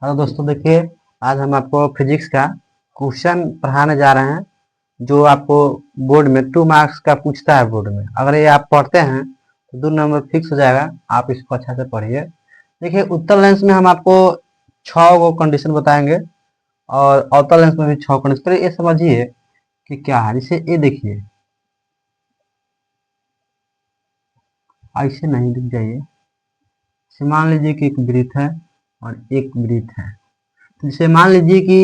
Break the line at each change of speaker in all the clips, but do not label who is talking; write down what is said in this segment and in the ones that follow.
Hello दोस्तों, देखिए आज हम आपको फिजिक्स का क्वेश्चन पढ़ाने जा रहे हैं जो आपको बोर्ड में 2 मार्क्स का पूछता है। बोर्ड में अगर ये आप पढ़ते हैं तो 2 नंबर फिक्स हो जाएगा। आप इसको अच्छा से पढ़िए। देखिए, उत्तर लेंस में हम आपको 6 कंडीशन बताएंगे और अवतल लेंस में भी 6 कंडीशन। पहले ये समझिए कि क्या है। जैसे ये देखिए, ऐसे नहीं दिख जाइए। जैसे मान लीजिए कि एक वृत्त है और एक वृत्त है। तो जैसे मान लीजिए कि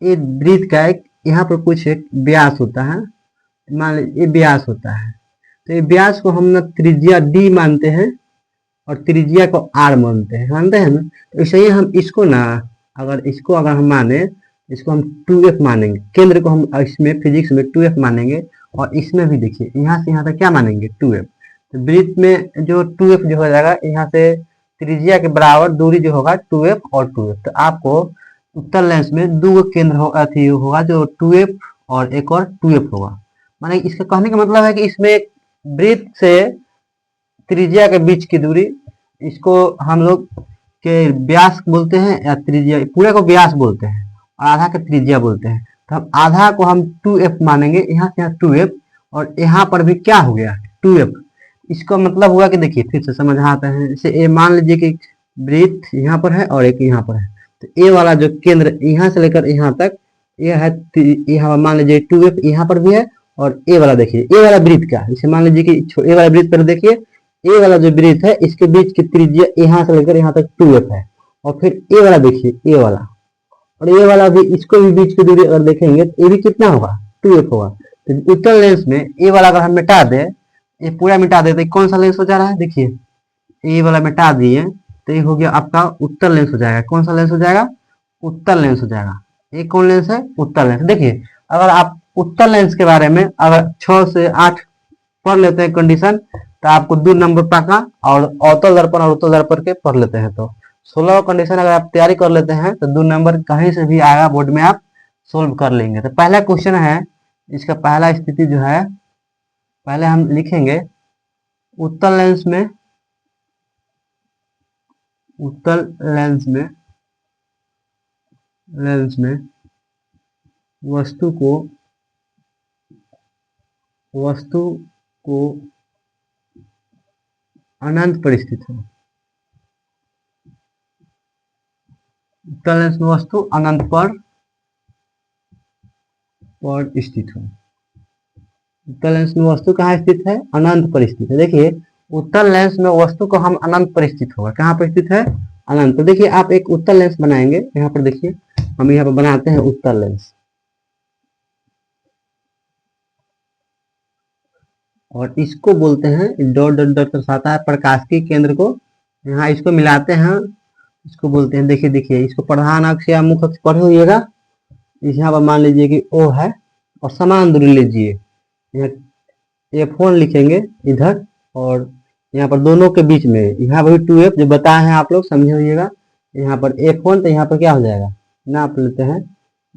ये वृत्त का एक यहाँ पर कुछ एक व्यास होता है। मान लीजिए ये व्यास होता है, तो ये व्यास को हम ना त्रिज्या डी मानते हैं और त्रिज्या को आर मानते हैं ना। तो इसलिए हम इसको ना, अगर हम माने, इसको हम 2f मानेंगे। केंद्र को हम इसमें फिजिक्स में 2f मानेंगे। और इसमें भी देखिए, यहाँ से यहाँ तक क्या मानेंगे 2f। तो वृत्त में जो 2f जो हो जाएगा, यहाँ से त्रिज्या के बराबर दूरी जो होगा 2f और 2f। तो आपको उत्तर लेंस में दो केंद्र होगा जो 2f और एक और 2f होगा। माने इसका कहने का मतलब है कि इसमें वृत्त से त्रिज्या के बीच की दूरी, इसको हम लोग के व्यास बोलते हैं, या त्रिज्या पूरे को व्यास बोलते हैं और आधा के त्रिज्या बोलते हैं। तो हम आधा को हम 2f मानेंगे। यहाँ से यहाँ 2f और यहाँ पर भी क्या हो गया 2f। इसका मतलब हुआ कि देखिए फिर से समझ आते हैं। जैसे ये मान लीजिए कि वृत्त यहाँ पर है और एक यहाँ पर है। तो ए वाला जो केंद्र यहाँ से लेकर यहाँ तक ये है, यहाँ मान लीजिए 2f यहाँ पर भी है। और ए वाला देखिए, ए वाला वृत्त का, जैसे मान लीजिए कि ए वाला वृत्त पर देखिए, ए वाला जो वृत्त है इसके बीच की त्रिज्या यहाँ से लेकर यहाँ तक 2f है। और फिर ए वाला देखिए, ए वाला और ए वाला भी, इसको भी बीच की दूरी अगर देखेंगे तो ये भी कितना होगा 2f होगा। तो उत्तर लेंस में ए वाला अगर हम मिटा दें, ये पूरा मिटा देते, कौन सा लेंस हो जा रहा है। देखिए ए वाला मिटा दिए तो ये हो गया आपका उत्तर लेंस हो जाएगा। कौन सा लेंस हो जाएगा, उत्तर लेंस हो जाएगा। ये कौन लेंस है, उत्तर लेंस। देखिए, अगर आप उत्तर लेंस के बारे में अगर 6 से 8 पढ़ लेते हैं कंडीशन, तो आपको 2 नंबर पाका। और अवतल दर्पण और उत्तल दर्पण के पढ़ लेते हैं तो 16 कंडीशन अगर आप तैयारी कर लेते हैं तो 2 नंबर कहीं से भी आएगा बोर्ड में, आप सोल्व कर लेंगे। तो पहला क्वेश्चन है, इसका पहला स्थिति जो है, पहले हम लिखेंगे उत्तर लेंस में, उत्तर लेंस में वस्तु को अनंत पर स्थित है। उत्तर लेंस में वस्तु अनंत पर स्थित हो। उत्तर लेंस में वस्तु कहाँ स्थित है, अनंत पर स्थित है। देखिए, उत्तर लेंस में वस्तु को हम अनंत पर स्थित होगा। कहाँ पर स्थित है, अनंत। तो देखिए, आप एक उत्तर लेंस बनाएंगे। यहाँ पर देखिए, हम यहाँ पर बनाते हैं उत्तर लेंस, और इसको बोलते हैं, डॉट डॉट डॉट दर्शाता है प्रकाश के केंद्र को। यहाँ इसको मिलाते हैं, इसको बोलते हैं, देखिए देखिए, इसको प्रधान अक्ष या मुख्य अक्ष पढ़े होइएगा। यहाँ पर मान लीजिए कि O है और समान दूरी लीजिए। यहाँ F1 लिखेंगे इधर, और यहाँ पर दोनों के बीच में यहाँ पर 2f जो बताए हैं आप लोग समझे होइएगा। यहाँ पर F1 तो यहाँ पर क्या हो जाएगा, नाप लेते हैं,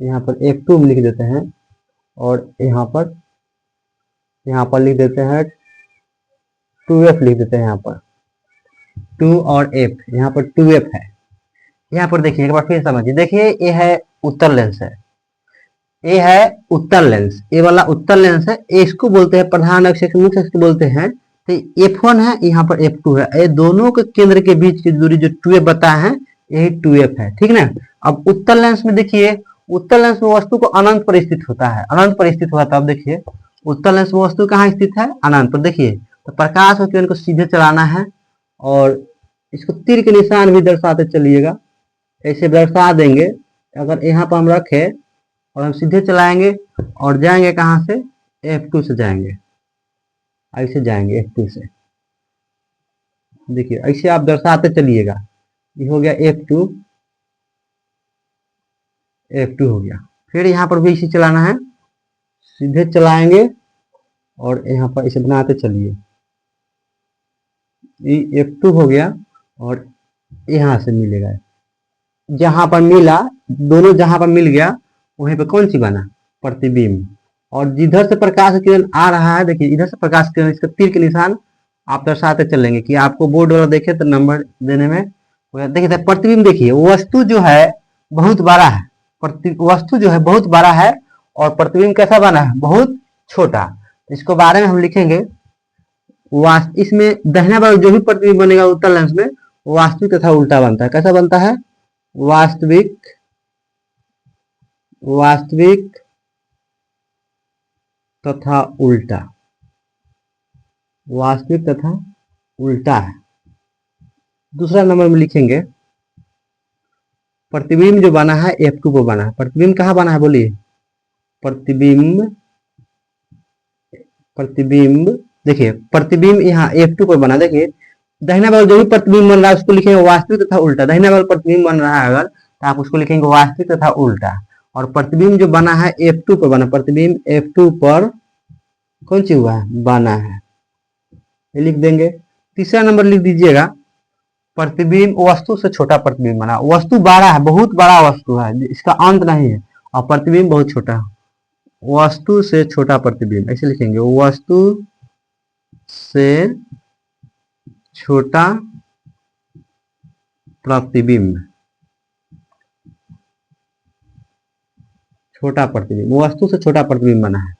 यहाँ पर F2 लिख देते हैं, और यहाँ पर लिख देते हैं 2f लिख देते हैं। यहाँ पर 2 और f, यहाँ पर 2f है। यहाँ पर देखिए, एक बार फिर समझिए। देखिए, ये है उत्तर लेंस है, ये है उत्तर लेंस, ये वाला उत्तर लेंस है। इसको बोलते हैं प्रधान अक्ष, मुख्य अक्ष बोलते हैं। तो F1 है, यहाँ पर F2 है। ये दोनों के केंद्र के बीच की दूरी जो 2f बताए हैं, यही 2f है, ठीक ना। अब उत्तर लेंस में देखिए, उत्तर लेंस में वस्तु को अनंत पर स्थित होता है, अनंत पर स्थित हुआ था। अब देखिए, उत्तर लेंस में वस्तु कहाँ स्थित है, अनंत पर। देखिए, तो प्रकाश और किरण को सीधे चलाना है, और इसको तीर के निशान भी दर्शाते चलिएगा। ऐसे दर्शा देंगे। अगर यहाँ पर हम रखे और हम सीधे चलाएंगे और जाएंगे कहाँ से, F2 से जाएंगे, ऐसे जाएंगे F2 से। देखिए, ऐसे आप दर्शाते चलिएगा। ये हो गया F2, F2 हो गया। फिर यहाँ पर भी इसी चलाना है, सीधे चलाएंगे और यहाँ पर इसे बनाते चलिए। ये F2 हो गया, और यहाँ से मिलेगा, जहां पर मिला, दोनों जहां पर मिल गया वहीं पर कौन सी बना, प्रतिबिंब। और जिधर से प्रकाश किरण आ रहा है, देखिए इधर से प्रकाश किरण, इसका तीर के निशान आप दर्शाते चलेंगे कि आपको बोर्ड वाला देखे तो नंबर देने में देखिए प्रतिबिंब, देखिए वस्तु जो है बहुत बड़ा है, वस्तु जो है बहुत बड़ा है और प्रतिबिंब कैसा बना है, बहुत छोटा। इसको बारे में हम लिखेंगे, इसमें दाहिना वाला जो भी प्रतिबिंब बनेगा उत्तल लेंस में वास्तविक तथा उल्टा बनता है। कैसा बनता है, वास्तविक, वास्तविक तथा उल्टा, वास्तविक तथा उल्टा है। दूसरा नंबर में लिखेंगे प्रतिबिंब जो बना है F2 पर बना है। प्रतिबिंब कहाँ बना है बोलिए, प्रतिबिंब, प्रतिबिंब देखिए प्रतिबिंब यहाँ F2 पर बना। देखिए दाहिना वाला जो भी प्रतिबिंब बन रहा है उसको लिखेंगे वास्तविक तथा उल्टा। दाहिना वाला प्रतिबिंब बन रहा है अगर तो आप उसको लिखेंगे वास्तविक तथा उल्टा। और प्रतिबिंब जो बना है F2 पर बना, प्रतिबिंब F2 पर कौन सी हुआ है, बना है, ये लिख देंगे। तीसरा नंबर लिख दीजिएगा प्रतिबिंब वस्तु से छोटा प्रतिबिंब बना। वस्तु बड़ा है, बहुत बड़ा वस्तु है, इसका अंत नहीं है, और प्रतिबिंब बहुत छोटा है। वस्तु से छोटा प्रतिबिंब ऐसे लिखेंगे, वस्तु से छोटा प्रतिबिंब, छोटा प्रतिबिंब, वस्तु से छोटा प्रतिबिंब बना है।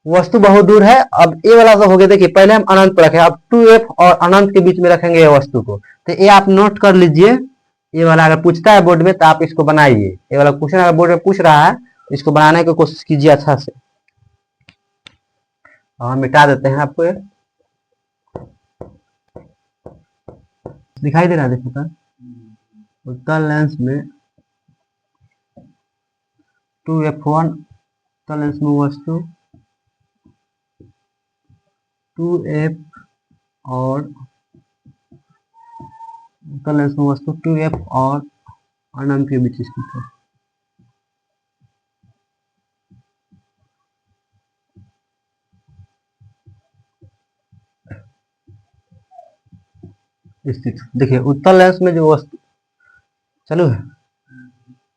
वस्तु बहुत दूर है। अब ए वाला तो हो गया, देखिए पहले हम अनंत पर रखे, अब 2f और अनंत के बीच में रखेंगे ये वस्तु को। तो ये आप नोट कर लीजिए, ये वाला अगर पूछता है बोर्ड में तो आप इसको बनाइए। ये वाला क्वेश्चन अगर बोर्ड में पूछ रहा है इसको बनाने की कोशिश कीजिए अच्छा से। और हम मिटा देते हैं आपको, ये दिखाई दे रहा है, देखो सर उत्तल लेंस में 2f1, उत्तल लेंस में वस्तु 2f और उत्तल लेंस में वस्तु 2f और अनंत के बीच स्थित है। स्थित देखिए उत्तल लेंस में जो वस्तु, चलो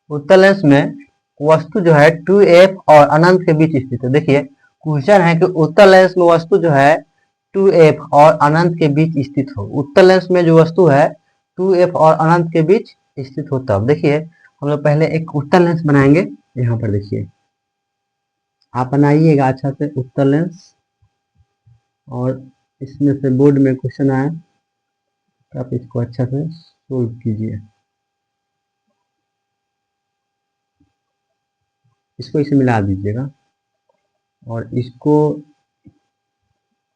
उत्तल लेंस में वस्तु जो है 2f और अनंत के बीच स्थित है। देखिए क्वेश्चन है कि उत्तल लेंस में वस्तु जो है 2f और अनंत के बीच स्थित हो। उत्तल लेंस में जो वस्तु है 2f और अनंत के बीच स्थित हो। तब देखिए हम लोग पहले एक उत्तल लेंस बनाएंगे। यहाँ पर देखिए आप बनाइएगा अच्छा से उत्तल लेंस, और इसमें से बोर्ड में क्वेश्चन आए तो आप इसको अच्छा से सोल्व कीजिए। इसको इसे मिला दीजिएगा और इसको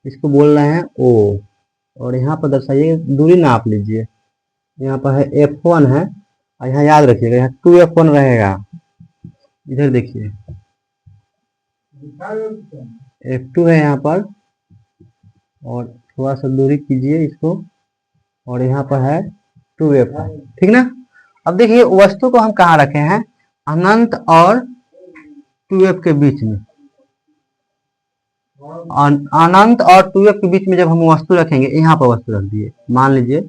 इसको बोल रहे हैं O, और यहाँ पर दर्शाइए, दूरी नाप लीजिए। यहाँ पर है F1 है, और यहाँ याद रखिएगा यहाँ 2f1 रहेगा। इधर देखिए F2 है यहाँ पर, और थोड़ा सा दूरी कीजिए इसको, और यहाँ पर है 2f, ठीक ना। अब देखिए वस्तु को हम कहाँ रखे हैं, अनंत और 2f के बीच में। अनंत और 2f के बीच में जब हम वस्तु रखेंगे, यहाँ पर वस्तु रख दिए, मान लीजिए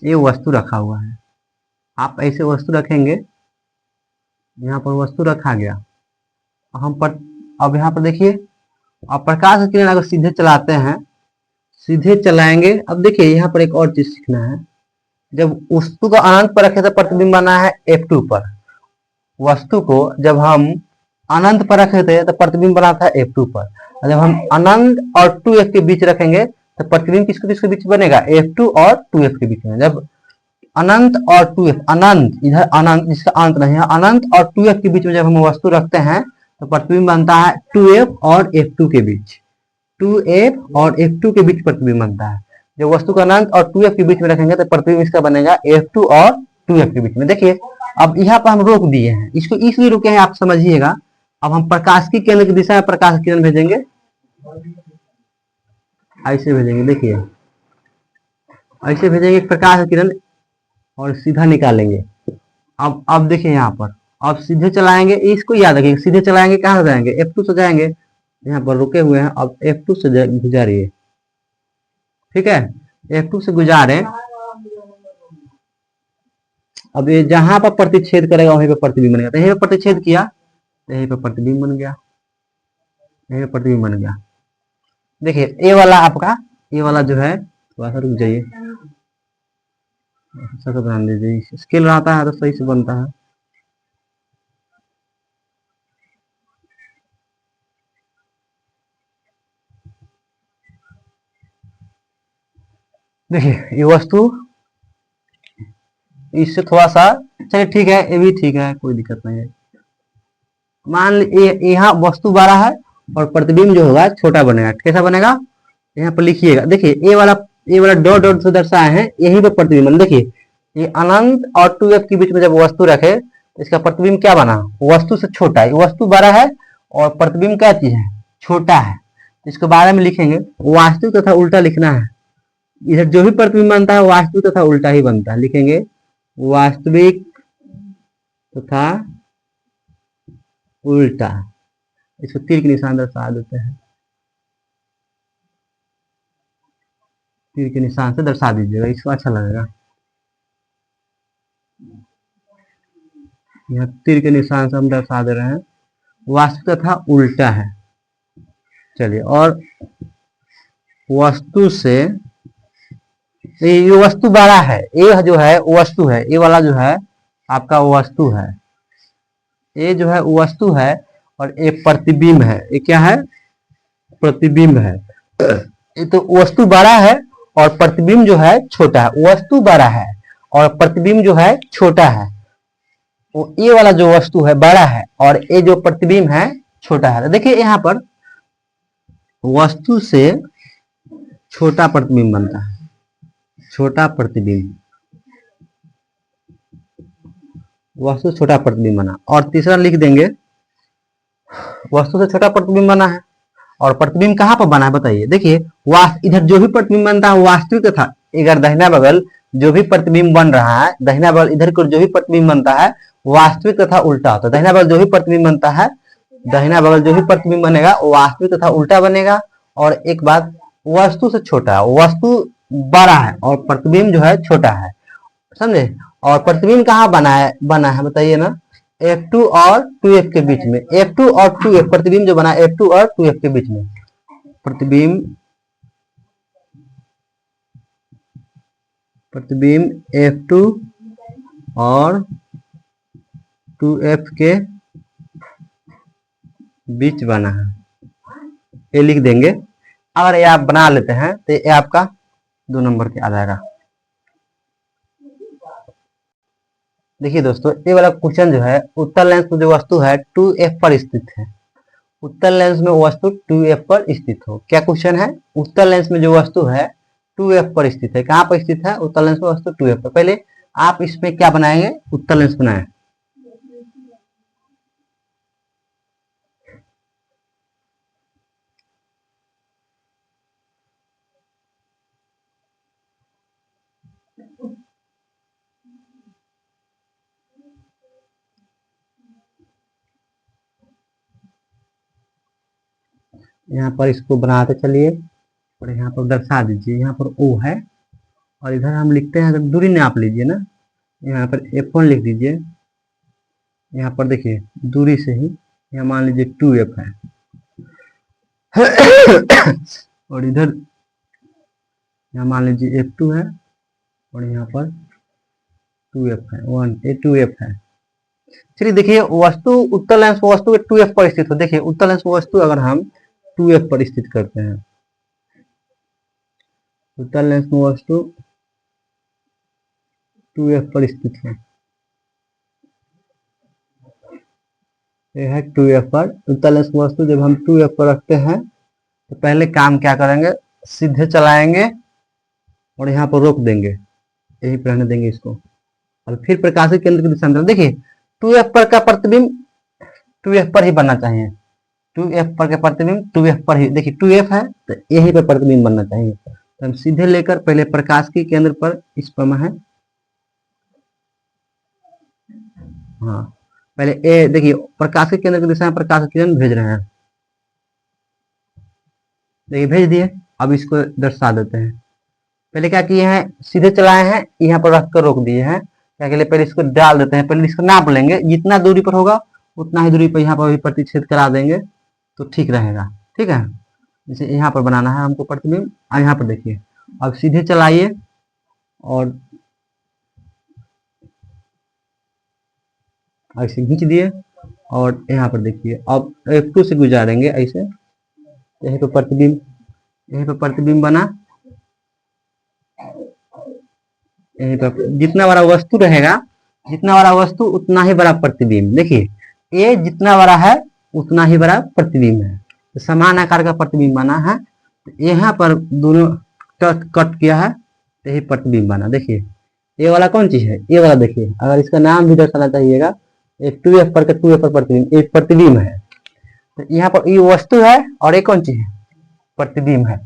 ये वस्तु रखा हुआ है, आप ऐसे वस्तु रखेंगे, यहाँ पर वस्तु रखा गया। हम पर अब यहाँ पर देखिए, अब प्रकाश की किरण अगर सीधे चलाते हैं, सीधे चलाएंगे। अब देखिए यहाँ पर एक और चीज सीखना है, जब वस्तु को अनंत पर रखे तो प्रतिबिंब बना है F2 पर, वस्तु को जब हम अनंत पर रखे थे तो प्रतिबिंब बना था F2 पर, और जब हम अनंत और 2f के बीच रखेंगे तो प्रतिबिंब किसके किसके बीच बनेगा, F2 और 2f के बीच में। जब अनंत और 2f, अनंत इधर अनंत जिसका अंत नहीं है, अनंत और 2f के बीच में जब हम वस्तु रखते हैं तो प्रतिबिंब बनता है 2f और F2 के बीच, 2f और F2 के बीच प्रतिबिंब बनता है। जब वस्तु का अनंत और 2f के बीच में रखेंगे तो प्रतिबिंब इसका बनेगा F2 और 2f के बीच में। देखिए अब यहाँ पर हम रोक दिए हैं, इसको इसलिए रुके हैं आप समझिएगा। अब हम प्रकाश की केंद्र की दिशा में प्रकाश किरण भेजेंगे, ऐसे भेजेंगे, देखिए ऐसे भेजेंगे प्रकाश किरण और सीधा निकालेंगे। अब देखिए यहाँ पर, अब सीधे चलाएंगे, इसको याद रखिए, सीधे चलाएंगे कहाँ से जाएंगे, F2 से जाएंगे। यहाँ पर रुके हुए हैं, अब F2 से गुजारिए, ठीक है, F2 से गुजारे। अब ये जहां पर प्रतिच्छेद करेगा वहीं पर प्रतिबिंब बनेगा। तो यहीं पर प्रतिच्छेद किया, यहीं पर प्रतिबिंब बन गया, यहीं पर प्रतिबिंब बन गया। देखिए ए वाला आपका, ये वाला जो है, थोड़ा सा रुक जाइए, सर्कल बना दीजिए, स्केल रहता है तो सही से बनता है। देखिए ये वस्तु इससे थोड़ा सा, चलिए ठीक है, ये भी ठीक है, कोई दिक्कत नहीं है। मान लीजिए यहाँ वस्तु बड़ा है और प्रतिबिंब जो होगा छोटा बनेगा। कैसा बनेगा, यहाँ पर लिखिएगा। देखिए ये वाला डॉट डॉट से दर्शाए हैं, यहीं पर प्रतिबिंब। देखिए ये अनंत और 2f के बीच में जब वस्तु रखे तो इसका प्रतिबिंब क्या बना, वस्तु से छोटा है। वस्तु बड़ा है और प्रतिबिंब क्या चीज है, छोटा है। इसके बारे में लिखेंगे, वास्तविक तथा उल्टा लिखना है। इधर जो भी प्रतिबिंब बनता है वास्तविक तथा उल्टा ही बनता है। लिखेंगे वास्तविक तथा उल्टा। इसको तीर के निशान दर्शा देते हैं, तीर के निशान से दर्शा दीजिएगा, इसको अच्छा लगेगा। यहाँ तीर के निशान से हम दर्शा दे रहे हैं, वास्तविक तथा उल्टा है। चलिए, और वस्तु से ये वस्तु बड़ा है, ये जो है वस्तु है, ये वाला जो है आपका वस्तु है, ये जो है वस्तु है, और ये प्रतिबिंब है। ये क्या है, प्रतिबिंब है। ये तो वस्तु बड़ा है और प्रतिबिंब जो है छोटा है। वस्तु बड़ा है और प्रतिबिंब जो है छोटा है। वो ये वाला जो वस्तु है बड़ा है और ये जो प्रतिबिंब है छोटा है। देखिए यहाँ पर वस्तु से छोटा प्रतिबिंब बनता है, छोटा प्रतिबिंब, वस्तु से छोटा प्रतिबिंब बना। और तीसरा लिख देंगे, वस्तु से छोटा प्रतिबिंब बना है और प्रतिबिंब कहाँ पर बना है बताइए। देखिए इधर जो भी प्रतिबिंब बनता है वास्तविक तथा, इधर दाहिना बगल जो भी प्रतिबिंब बन रहा है, दाहिना बगल इधर को जो भी प्रतिबिंब बनता है वास्तविक तथा उल्टा होता है। दाहिना बगल जो भी प्रतिबिंब बनता है, दाहिना बगल जो भी प्रतिबिंब बनेगा वास्तविक तथा उल्टा बनेगा। और एक बात, वस्तु से छोटा, वस्तु बड़ा है और प्रतिबिंब जो है छोटा है, समझे। और प्रतिबिंब कहाँ बना है बताइए ना, F2 और 2F के बीच में। F2 और 2F प्रतिबिंब जो बना है F2 और 2F के बीच में। प्रतिबिंब F2 और 2F के बीच बना है, ये लिख देंगे। अगर ये आप बना लेते हैं तो ये आपका 2 नंबर के आ जाएगा। देखिए दोस्तों, ये वाला क्वेश्चन जो है, उत्तल लेंस में जो वस्तु है 2F पर स्थित है। उत्तल लेंस में वस्तु 2F पर स्थित हो। क्या क्वेश्चन है, उत्तल लेंस में जो वस्तु है 2F पर स्थित है। कहाँ पर स्थित है, उत्तल लेंस में वस्तु 2F पर। पहले आप इसमें क्या बनाएंगे, उत्तल लेंस बनाए। यहाँ पर इसको बनाते चलिए और यहाँ पर दर्शा दीजिए। यहाँ पर O है और इधर हम लिखते हैं, अगर दूरी नाप लीजिए ना, यहाँ पर F1 लिख दीजिए। यहाँ पर देखिए दूरी से ही, यहाँ मान लीजिए 2F है और इधर यहाँ मान लीजिए F2 है और यहाँ पर 2F है, 2F है। चलिए देखिए, वस्तु उत्तल लेंस वस्तु 2F पर स्थित हो। देखिए उत्तल लेंस वस्तु अगर हम 2F पर स्थित करते हैं, उत्तल लेंस में वस्तु 2F पर स्थित है, यह है 2F पर। उत्तल लेंस वस्तु जब हम 2F पर रखते हैं तो पहले काम क्या करेंगे, सीधे चलाएंगे और यहाँ पर रोक देंगे, यही पर रहने देंगे इसको, और फिर प्रकाशित केंद्र की दिशा में। देखिए 2F पर का प्रतिबिंब 2F पर ही बनना चाहिए, 2F पर का प्रतिबिंब 2F पर ही। देखिए 2F है तो यहीं पर प्रतिबिंब बनना चाहिए। तो हम सीधे लेकर पहले प्रकाश के केंद्र पर इस पर है, हाँ पहले ए, देखिए प्रकाश के केंद्र की दिशा में प्रकाश किरण भेज रहे हैं। देखिए भेज दिए, अब इसको दर्शा देते हैं। पहले क्या किए हैं, सीधे चलाए हैं, यहाँ पर रख कर रोक दिए हैं। क्या के लिए, पहले इसको डाल देते हैं, पहले इसको नाप लेंगे, जितना दूरी पर होगा उतना ही दूरी पर यहाँ पर भी प्रतिच्छेद करा देंगे तो ठीक रहेगा। ठीक है, जैसे यहाँ पर बनाना है हमको प्रतिबिंब। यहाँ पर देखिए, अब सीधे चलाइए और ऐसे खींच दिए और यहाँ पर देखिए अब F2 से गुजारेंगे ऐसे, यहीं पर प्रतिबिंब, यहीं पर प्रतिबिंब बना, यहीं पर जितना बड़ा वस्तु रहेगा, जितना बड़ा वस्तु उतना ही बड़ा प्रतिबिंब। देखिए ये जितना बड़ा है उतना ही बड़ा प्रतिबिंब है, तो समान आकार का प्रतिबिंब बना है। तो यहाँ पर दोनों कट किया है, यही प्रतिबिंब बना। देखिए ये वाला कौन चीज है, ये वाला देखिए, अगर इसका नाम भी दर्शाना चाहिएगा, एक 2f पर का 2f पर प्रतिबिंब, एक प्रतिबिंब है। तो यहाँ पर ये वस्तु है और एक कौन चीज है, प्रतिबिंब है।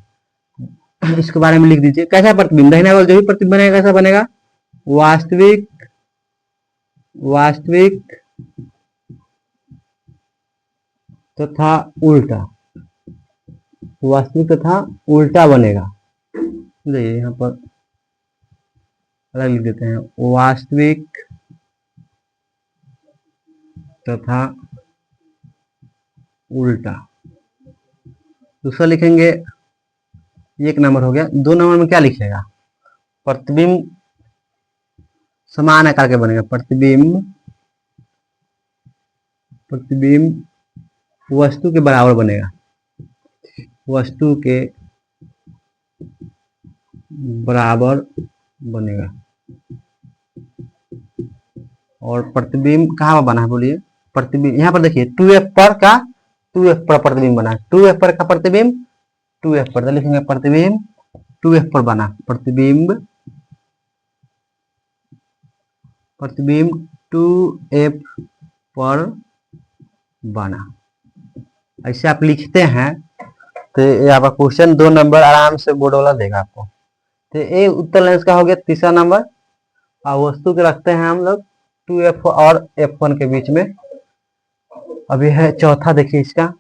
इसके बारे में लिख दीजिए, कैसा प्रतिबिंब, दाहिना वाला जो भी प्रतिबिंब बनेगा कैसा बनेगा, वास्तविक, वास्तविक तथा उल्टा, वास्तविक तथा उल्टा बनेगा। देखिए यहाँ पर अलग लिख देते हैं, वास्तविक तथा उल्टा। दूसरा लिखेंगे, एक नंबर हो गया। 2 नंबर में क्या लिखिएगा, प्रतिबिंब समान आकार के बनेगा, प्रतिबिंब, प्रतिबिंब वस्तु के बराबर बनेगा, वस्तु के बराबर बनेगा। और प्रतिबिंब कहाँ बना है बोलिए, प्रतिबिंब यहाँ पर देखिए 2f पर का 2f पर प्रतिबिंब बना है, 2f पर का प्रतिबिंब 2f पर, तो लिखेंगे प्रतिबिंब 2f पर बना, प्रतिबिंब, प्रतिबिंब 2f पर बना। ऐसे आप लिखते हैं तो यहाँ पर क्वेश्चन 2 नंबर आराम से बोर्ड वाला देगा आपको। तो ये उत्तर लेंस का हो गया तीसरा नंबर। और वस्तु के रखते हैं हम लोग 2f और f1 के बीच में। अभी है चौथा, देखिए इसका,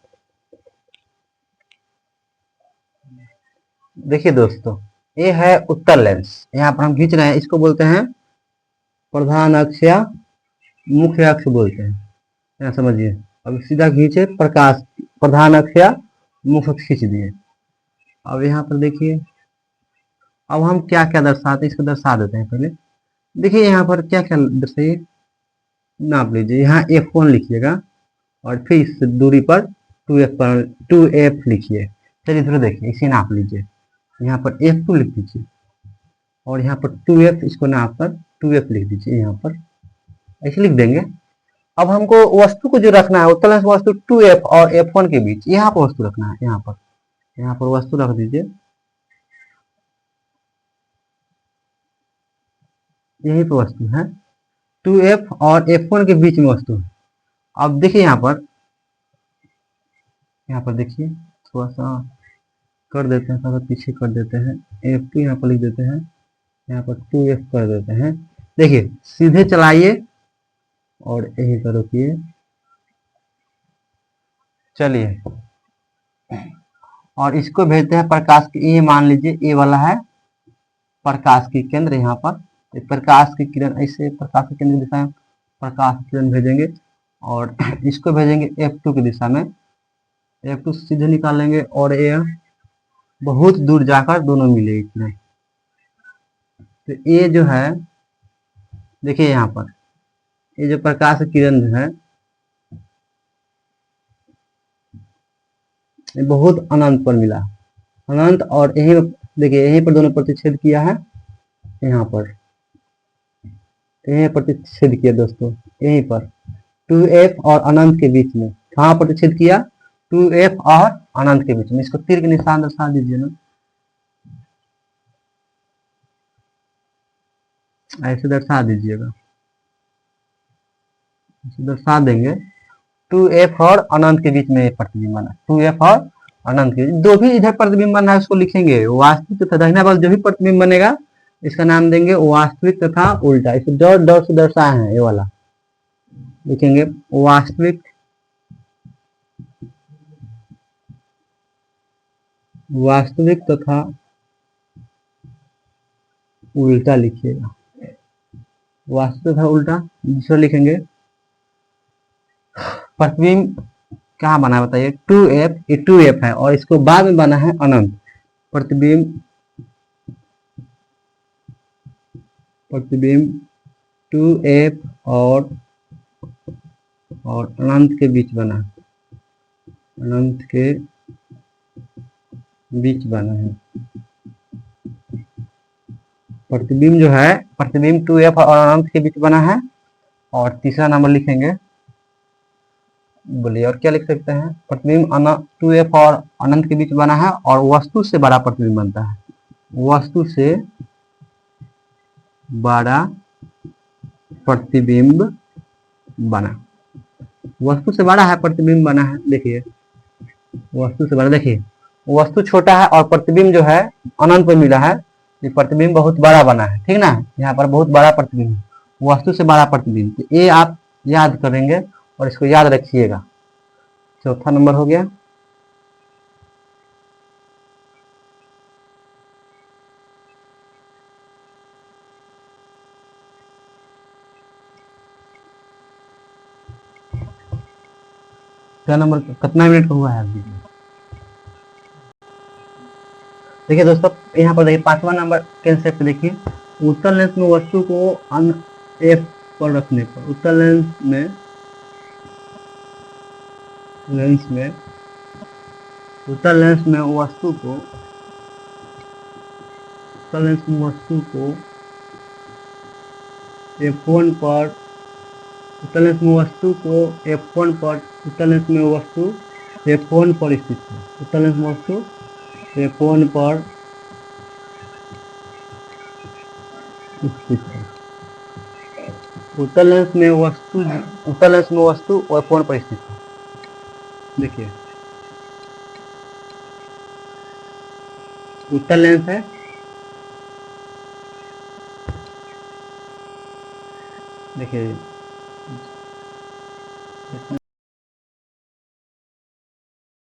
देखिए दोस्तों ये है उत्तर लेंस, यहाँ पर हम खींच रहे हैं, इसको बोलते हैं प्रधान अक्ष या मुख्य अक्ष बोलते हैं, यहाँ समझिए। अब सीधा खींचे प्रकाश, प्रधान अक्ष या मुख्य अक्ष खींच दिए। अब यहाँ पर देखिए, अब हम क्या क्या दर्शाते हैं इसको दर्शा देते हैं पहले। देखिए यहाँ पर क्या क्या दर्शाइए, नाप लीजिए, यहाँ F1 लिखिएगा और फिर इस दूरी पर 2f पर 2f लिखिए। चलिए थोड़ा देखिए, इसे नाप लीजिए, यहाँ पर F2 लिख दीजिए और यहाँ पर 2f, इसको नाप कर 2f लिख दीजिए, यहाँ पर ऐसे लिख देंगे। अब हमको वस्तु को जो रखना है उत्तल वस्तु 2f और f1 के बीच, यहाँ पर वस्तु रखना है, यहाँ पर वस्तु रख दीजिए, यही पर वस्तु है, 2f और f1 के बीच में वस्तु है। अब देखिए यहाँ पर देखिए, थोड़ा सा कर देते हैं, थोड़ा पीछे कर देते हैं, F2 यहाँ पर लिख देते हैं, यहाँ पर 2f कर देते हैं। देखिए सीधे चलाइए और यही पर रोकिए, चलिए, और इसको भेजते हैं प्रकाश की, ये मान लीजिए ये वाला है प्रकाश की केंद्र, यहाँ पर प्रकाश की किरण, ऐसे प्रकाश की केंद्र की दिशा में प्रकाश की किरण भेजेंगे और इसको भेजेंगे F2 की दिशा में, F2 सीधे निकालेंगे और ये बहुत दूर जाकर दोनों मिलेगी किरण। तो ये जो है देखिए यहाँ पर ये जो प्रकाश किरण है ये बहुत अनंत पर मिला, अनंत, और यही देखिए यहीं पर दोनों प्रतिच्छेद किया है, यहाँ पर यहीं प्रतिच्छेद किया दोस्तों, यहीं पर 2f और अनंत के बीच में, कहाँ प्रतिच्छेद किया, 2f और अनंत के बीच में। इसको तीर के निशान दर्शा दीजिए ना, ऐसे दर्शा दीजिएगा, दर्शा देंगे 2f और अनंत के बीच में प्रतिबिंब बना, 2f और अनंत के जो भी इधर प्रतिबिंब बना है उसको लिखेंगे वास्तविक तथा दाहिना बल जो भी प्रतिबिंब बनेगा इसका नाम देंगे वास्तविक तथा उल्टा। इसे डॉट डॉट से दर्शाए हैं, ये वाला लिखेंगे वास्तविक, वास्तविक तथा उल्टा लिखिएगा, वास्तविक तथा उल्टा। दूसरा लिखेंगे प्रतिबिंब कहाँ बना है बताइए, 2f, ये 2f है और इसको बाद में बना है अनंत, प्रतिबिंब, प्रतिबिंब 2f और और अनंत के बीच बना, अनंत के बीच बना है। प्रतिबिंब जो है, प्रतिबिंब 2f और अनंत के बीच बना है। और तीसरा नंबर लिखेंगे, बोलिए और क्या लिख सकते हैं? प्रतिबिंब 2f और अनंत के बीच बना है और वस्तु से बड़ा प्रतिबिंब बनता है। वस्तु से बड़ा प्रतिबिंब बना, वस्तु से बड़ा है, प्रतिबिंब बना है। देखिए वस्तु से बड़ा, देखिए वस्तु छोटा है और प्रतिबिंब जो है अनंत पर मिला है, ये प्रतिबिंब बहुत बड़ा बना है, ठीक ना। यहाँ पर बहुत बड़ा प्रतिबिंब, वस्तु से बड़ा प्रतिबिंब, तो ये आप याद करेंगे और इसको याद रखिएगा। चौथा नंबर हो गया। क्या नंबर, कितना मिनट का हुआ है अभी? देखिए दोस्तों, यहाँ पर देखिए पांचवा नंबर कंसेप्ट देखिए, उत्तल लेंस में वस्तु को एफ पर रखने पर, उत्तल लेंस में उत्तल लेंस में वस्तु को, उत्तल लेंस में वस्तु को F1 पर, उत्तल लेंस में वस्तु को F1 पर, उत्तल लेंस में वस्तु F1 पर स्थित है, उत्तल लेंस में वस्तु F1 पर स्थित है। उत्तल लेंस में वस्तु, उत्तल लेंस में वस्तु F1 पर स्थित है। देखिए उत्तल लेंस है, देखिए